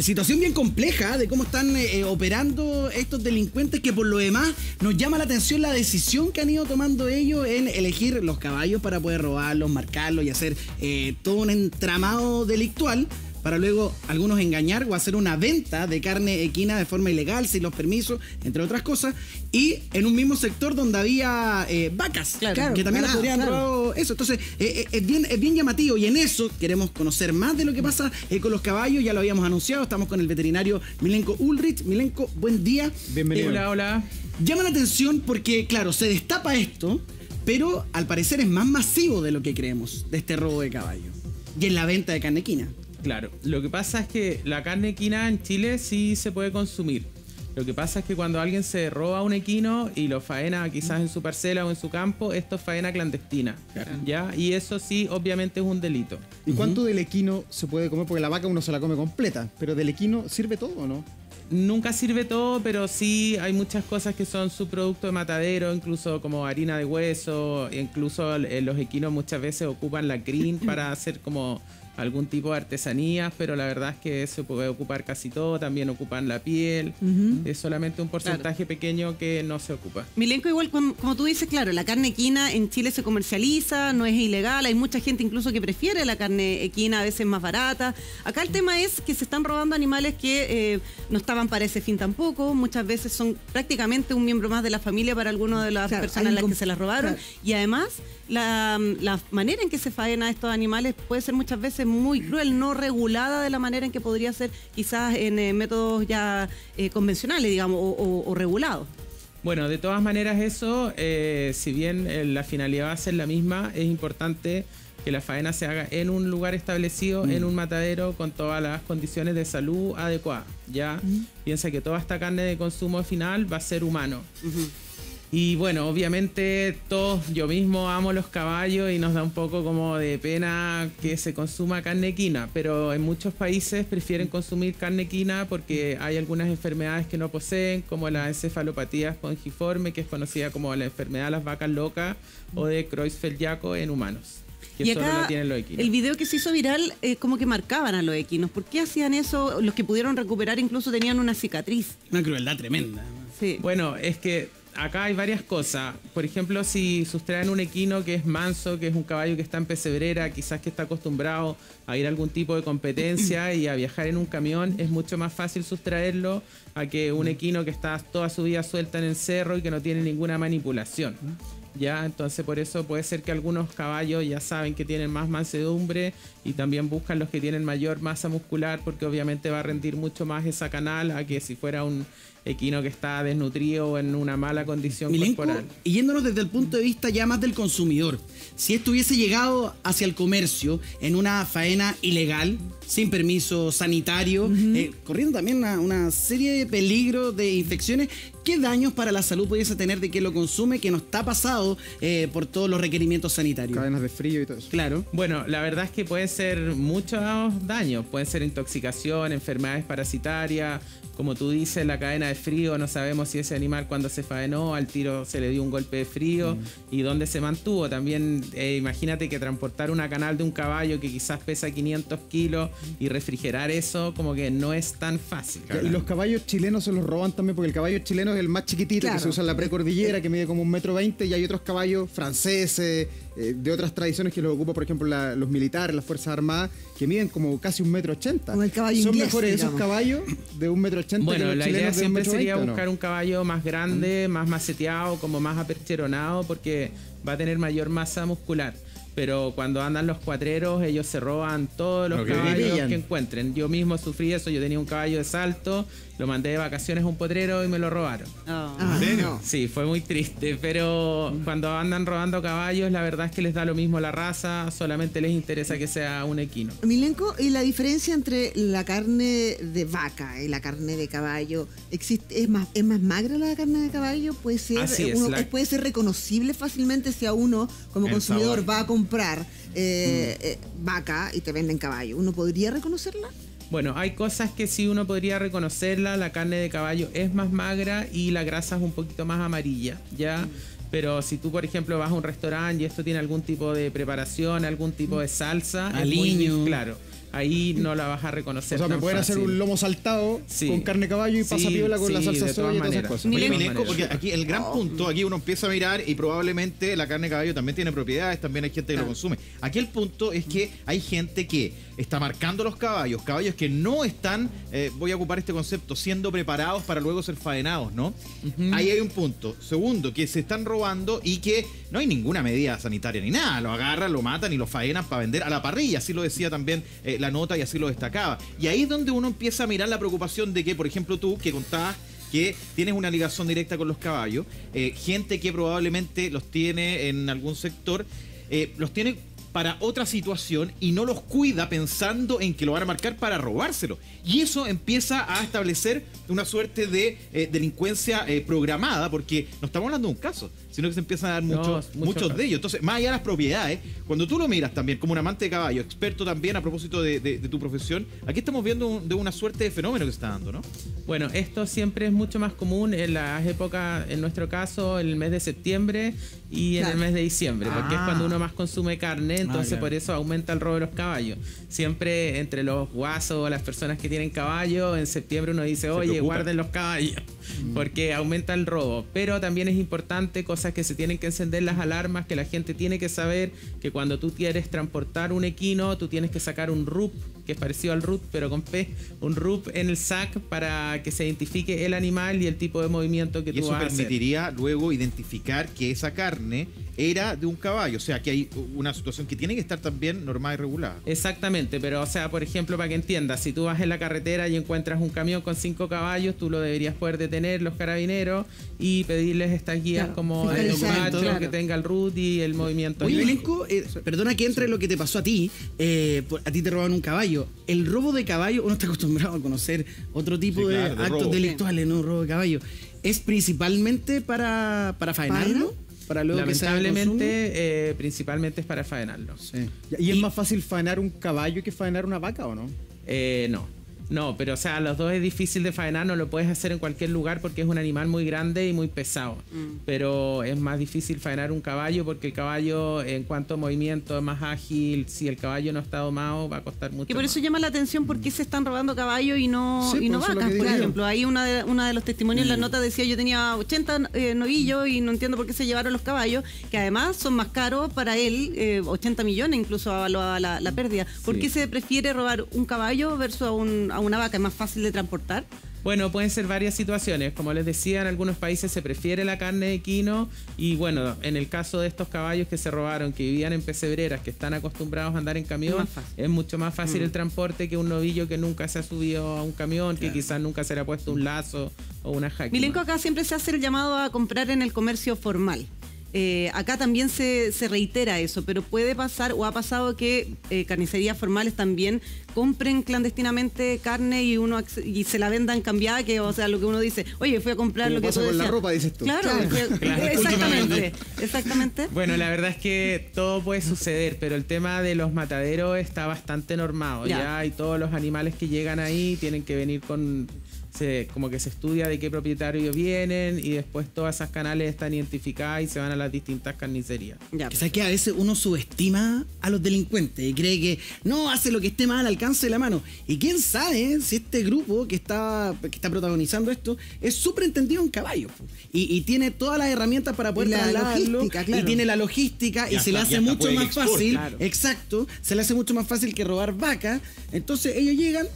Situación bien compleja de cómo están operando estos delincuentes, que por lo demás nos llama la atención la decisión que han ido tomando ellos en elegir los caballos para poder robarlos, marcarlos y hacer todo un entramado delictual, para luego algunos engañar o hacer una venta de carne equina de forma ilegal, sin los permisos, entre otras cosas, y en un mismo sector donde había vacas, que también podrían robar eso. Entonces, es bien llamativo, y en eso queremos conocer más de lo que pasa con los caballos. Ya lo habíamos anunciado, estamos con el veterinario Milenko Ulrich. Milenko, buen día. Bienvenido. Hola. Llama la atención porque, claro, se destapa esto, pero al parecer es más masivo de lo que creemos, de este robo de caballos y en la venta de carne equina. Claro, lo que pasa es que la carne equina en Chile sí se puede consumir. Lo que pasa es que cuando alguien se roba un equino y lo faena quizás en su parcela o en su campo, esto es faena clandestina, ¿ya? Y eso sí, obviamente es un delito. ¿Y cuánto del equino se puede comer? Porque la vaca uno se la come completa, pero del equino ¿sirve todo o no? Nunca sirve todo, pero sí hay muchas cosas que son subproductos de matadero, incluso como harina de hueso, incluso los equinos muchas veces ocupan la crin para hacer como algún tipo de artesanías, pero la verdad es que se puede ocupar casi todo, también ocupan la piel, es solamente un porcentaje pequeño que no se ocupa. Milenko, igual como tú dices, claro, la carne equina en Chile se comercializa, no es ilegal, hay mucha gente incluso que prefiere la carne equina, a veces más barata. Acá el tema es que se están robando animales que no estaban para ese fin tampoco, muchas veces son prácticamente un miembro más de la familia para algunas de las personas a las que se las robaron, y además la manera en que se faena a estos animales puede ser muchas veces muy cruel, no regulada de la manera en que podría ser quizás en métodos ya convencionales, digamos, o regulados. Bueno, de todas maneras eso, si bien la finalidad va a ser la misma, es importante que la faena se haga en un lugar establecido, en un matadero, con todas las condiciones de salud adecuadas, ¿ya? Piensa que toda esta carne de consumo final va a ser humano. Y bueno, obviamente yo mismo amo los caballos y nos da un poco como de pena que se consuma carne equina, pero en muchos países prefieren consumir carne equina porque hay algunas enfermedades que no poseen, como la encefalopatía espongiforme, que es conocida como la enfermedad de las vacas locas, o de Creutzfeldt-Jakob en humanos, que y solo acá, lo tienen los equinos. El video que se hizo viral, como que marcaban a los equinos. ¿Por qué hacían eso? Los que pudieron recuperar incluso tenían una cicatriz. Una crueldad tremenda. Sí. Bueno, es que acá hay varias cosas. Por ejemplo, si sustraen un equino que es manso, que es un caballo que está en pesebrera, quizás que está acostumbrado a ir a algún tipo de competencia y a viajar en un camión, es mucho más fácil sustraerlo a que un equino que está toda su vida suelta en el cerro y que no tiene ninguna manipulación. Ya, entonces por eso puede ser que algunos caballos ya saben que tienen más mansedumbre y también buscan los que tienen mayor masa muscular, porque obviamente va a rendir mucho más esa canal a que si fuera un equino que está desnutrido o en una mala condición corporal. Y yéndonos desde el punto de vista ya más del consumidor, si esto hubiese llegado hacia el comercio en una faena ilegal, sin permiso sanitario, corriendo también una serie de peligros de infecciones, ¿qué daños para la salud pudiese tener de quien lo consume, que no está pasado por todos los requerimientos sanitarios? Cadenas de frío y todo eso. Claro. Bueno, la verdad es que pueden ser muchos daños. Pueden ser intoxicación, enfermedades parasitarias. Como tú dices, la cadena de frío, no sabemos si ese animal cuando se faenó al tiro se le dio un golpe de frío y dónde se mantuvo. También imagínate que transportar una canal de un caballo que quizás pesa 500 kilos y refrigerar eso como que no es tan fácil. Y los caballos chilenos se los roban también, porque el caballo chileno es el más chiquitito, que se usa en la precordillera, que mide como 1,20 m, y hay otros caballos franceses, de otras tradiciones que los ocupa, por ejemplo, los militares, las Fuerzas Armadas, que miden como casi 1,80 m. Como el caballo ¿Son inglés, mejores digamos, esos caballos de 1,80 m? Bueno, la idea siempre sería ¿no? buscar un caballo más grande, más maceteado, como más apercheronado, porque va a tener mayor masa muscular. Pero cuando andan los cuatreros, ellos se roban todos los caballos que encuentren. Yo mismo sufrí eso, yo tenía un caballo de salto, lo mandé de vacaciones a un potrero y me lo robaron. ¿En serio? Sí, fue muy triste, pero cuando andan robando caballos, la verdad es que les da lo mismo la raza, solamente les interesa que sea un equino. Milenko, ¿y la diferencia entre la carne de vaca y la carne de caballo? ¿Es más magra la carne de caballo? ¿Puede ser, Así es, puede ser reconocible fácilmente si a uno como consumidor va a comprar vaca y te venden caballo? ¿Uno podría reconocerla? Bueno, hay cosas que sí uno podría reconocerla. La carne de caballo es más magra y la grasa es un poquito más amarilla, ¿ya? Pero si tú, por ejemplo, vas a un restaurante y esto tiene algún tipo de preparación, algún tipo de salsa, aliño, claro, ahí no la vas a reconocer. O sea, me tan pueden hacer fácil. un lomo saltado con carne de caballo y pasa piola con la salsa soya y todas esas cosas. Oye, Milenko, porque aquí el gran punto, aquí uno empieza a mirar y probablemente la carne de caballo también tiene propiedades, también hay gente que lo consume. Aquí el punto es que hay gente que está marcando los caballos que no están, voy a ocupar este concepto, siendo preparados para luego ser faenados, ¿no? Ahí hay un punto. Segundo, que se están robando y que no hay ninguna medida sanitaria ni nada. Lo agarran, lo matan y lo faenan para vender a la parrilla. Así lo decía también la nota y así lo destacaba. Y ahí es donde uno empieza a mirar la preocupación de que, por ejemplo, tú que contabas que tienes una ligación directa con los caballos, gente que probablemente los tiene en algún sector, los tiene para otra situación y no los cuida pensando en que lo van a marcar para robárselo. Y eso empieza a establecer una suerte de delincuencia programada, porque no estamos hablando de un caso, sino que se empiezan a dar muchos de ellos. Entonces, más allá de las propiedades, cuando tú lo miras también como un amante de caballo, experto también a propósito de tu profesión, aquí estamos viendo de una suerte de fenómeno que se está dando, ¿no? Bueno, esto siempre es mucho más común en las épocas, en nuestro caso, en el mes de septiembre y en el mes de diciembre, porque es cuando uno más consume carne, entonces por eso aumenta el robo de los caballos. Siempre entre los guasos, las personas que tienen caballo, en septiembre uno dice, oye, guarden los caballos, porque aumenta el robo. Pero también es importante, cosas que se tienen que encender las alarmas, que la gente tiene que saber, que cuando tú quieres transportar un equino, tú tienes que sacar un RUP, que es parecido al RUT, pero con P, un RUP en el SAC para que se identifique el animal y el tipo de movimiento que tú vas a hacer. Y eso permitiría luego identificar que esa carne era de un caballo, o sea, que hay una situación que tiene que estar también normada y regulada. Exactamente, pero o sea, por ejemplo, para que entiendas, si tú vas en la carretera y encuentras un camión con 5 caballos, tú lo deberías poder detener, los carabineros, y pedirles estas guías como el despacho, que tenga el RUT y el movimiento. Oye, Milenko, perdona que entre lo que te pasó a ti. A ti te roban un caballo. El robo de caballo, uno está acostumbrado a conocer otro tipo de actos delictuales, ¿no? Robo de caballo. ¿Es principalmente para faenarlo? Para luego lamentablemente, principalmente es para faenarlo. Sí. ¿Y es más fácil faenar un caballo que faenar una vaca o no? No, pero o sea, los dos es difícil de faenar, no lo puedes hacer en cualquier lugar porque es un animal muy grande y muy pesado. Pero es más difícil faenar un caballo porque el caballo en cuanto a movimiento es más ágil. Si el caballo no está domado va a costar mucho. Y por eso llama la atención por qué se están robando caballos y no vacas, por digo. ejemplo. Ahí una de los testimonios en la nota decía, yo tenía 80 novillos y no entiendo por qué se llevaron los caballos, que además son más caros para él, 80 millones incluso a la pérdida. ¿Por qué se prefiere robar un caballo versus a una vaca? ¿Es más fácil de transportar? Bueno, pueden ser varias situaciones. Como les decía, en algunos países se prefiere la carne de equino y bueno, en el caso de estos caballos que se robaron, que vivían en pesebreras, que están acostumbrados a andar en camión, es mucho más fácil el transporte que un novillo que nunca se ha subido a un camión, que quizás nunca se le ha puesto un lazo o una jaquima. Milenko, acá siempre se hace el llamado a comprar en el comercio formal. Acá también se reitera eso, pero puede pasar o ha pasado que carnicerías formales también compren clandestinamente carne y se la vendan cambiada, que o sea, lo que uno dice, oye, fui a comprar como lo que pasa tú con decías. la ropa, dices tú. Claro. Exactamente. Bueno, la verdad es que todo puede suceder, pero el tema de los mataderos está bastante normado. Ya y todos los animales que llegan ahí tienen que venir como que se estudia de qué propietario vienen y después todas esas canales están identificadas y se van a las distintas carnicerías. O sea que a veces uno subestima a los delincuentes y cree que no hace lo que esté mal al alcance de la mano. Y quién sabe si este grupo que está protagonizando esto es súper entendido en caballos y tiene todas las herramientas para poder trasladarlo y tiene la logística y se le hace mucho más fácil. Exacto, se le hace mucho más fácil que robar vacas. Entonces ellos llegan,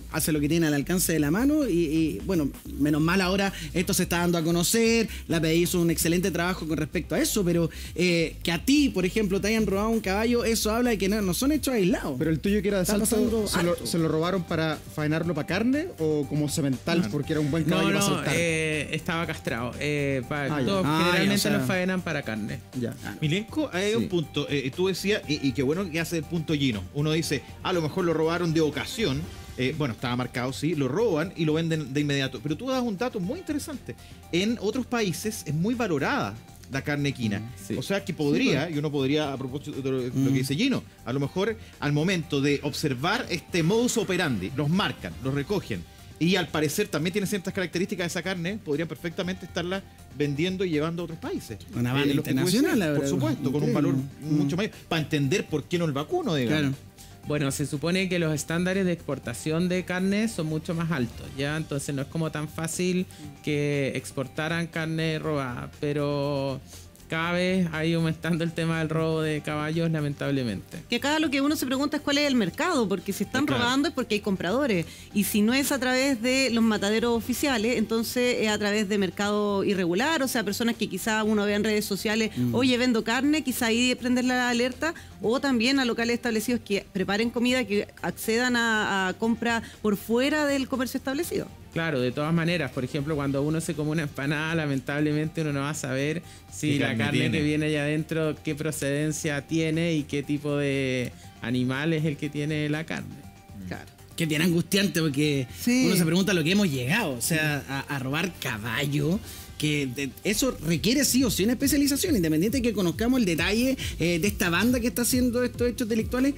hace lo que tiene al alcance de la mano y bueno, menos mal ahora esto se está dando a conocer, la PDI hizo un excelente trabajo con respecto a eso, pero que a ti, por ejemplo, te hayan robado un caballo, eso habla de que no son hechos aislados. Pero el tuyo que era de Salto, ¿se lo robaron para faenarlo para carne o como semental porque era un buen caballo para saltar? Estaba castrado. Generalmente los faenan para carne. Milenko, hay un punto, tú decías, y qué bueno que hace el punto Gino, uno dice, a lo mejor lo robaron de ocasión. Bueno, estaba marcado, sí, lo roban y lo venden de inmediato. Pero tú das un dato muy interesante. En otros países es muy valorada la carne equina. O sea que podría, y uno podría, a propósito de lo que dice Gino, a lo mejor al momento de observar este modus operandi, los marcan, los recogen. Y al parecer también tiene ciertas características de esa carne, podrían perfectamente estarla vendiendo y llevando a otros países. Una banda internacional, por supuesto, con un valor mucho mayor, para entender por qué no el vacuno, digamos. Claro. Bueno, se supone que los estándares de exportación de carne son mucho más altos, ¿ya? Entonces no es como tan fácil que exportaran carne robada, pero cada vez ha ido aumentando el tema del robo de caballos, lamentablemente. Que acá lo que uno se pregunta es cuál es el mercado, porque si están robando es porque hay compradores. Y si no es a través de los mataderos oficiales, entonces es a través de mercado irregular, o sea, personas que quizá uno ve en redes sociales, oye, vendo carne, quizá ahí prender la alerta, o también a locales establecidos que preparen comida, que accedan a compra por fuera del comercio establecido. Claro, de todas maneras, por ejemplo, cuando uno se come una empanada, lamentablemente uno no va a saber si la carne que viene allá adentro, qué procedencia tiene y qué tipo de animal es el que tiene la carne. Claro. Que tiene angustiante porque uno se pregunta lo que hemos llegado, o sea, a robar caballo. Que eso requiere sí o sí una especialización, independiente de que conozcamos el detalle de esta banda que está haciendo estos hechos delictuales.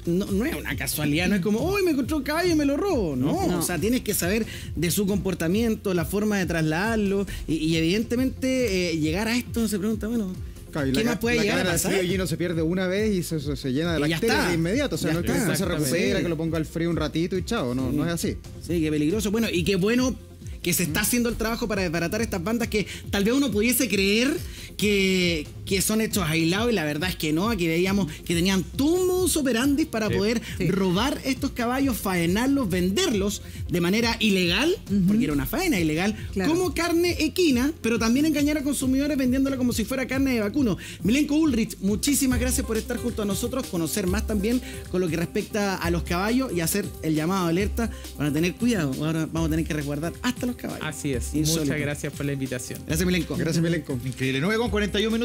No es una casualidad, no es como, uy, me encontré un caballo y me lo robo. No, o sea, tienes que saber de su comportamiento, la forma de trasladarlo y evidentemente llegar a esto se pregunta, bueno, ¿qué más puede llegar a pasar? El frío se pierde una vez y se llena de bacterias de inmediato. O sea, no es que no se recupera, que lo ponga al frío un ratito y chao. No es así. Sí, qué peligroso. Bueno, y qué bueno que se está haciendo el trabajo para desbaratar estas bandas que tal vez uno pudiese creer que son hechos aislados, y la verdad es que no. Aquí veíamos que tenían todo un modus operandi para poder robar estos caballos, faenarlos, venderlos de manera ilegal, porque era una faena ilegal, como carne equina, pero también engañar a consumidores vendiéndola como si fuera carne de vacuno. Milenko Ulrich, muchísimas gracias por estar junto a nosotros, conocer más también con lo que respecta a los caballos y hacer el llamado de alerta para tener cuidado. Ahora vamos a tener que resguardar hasta los caballos. Así es. Insólito. Muchas gracias por la invitación. Gracias, Milenko. Gracias, Milenko. Increíble. 9:41 minutos.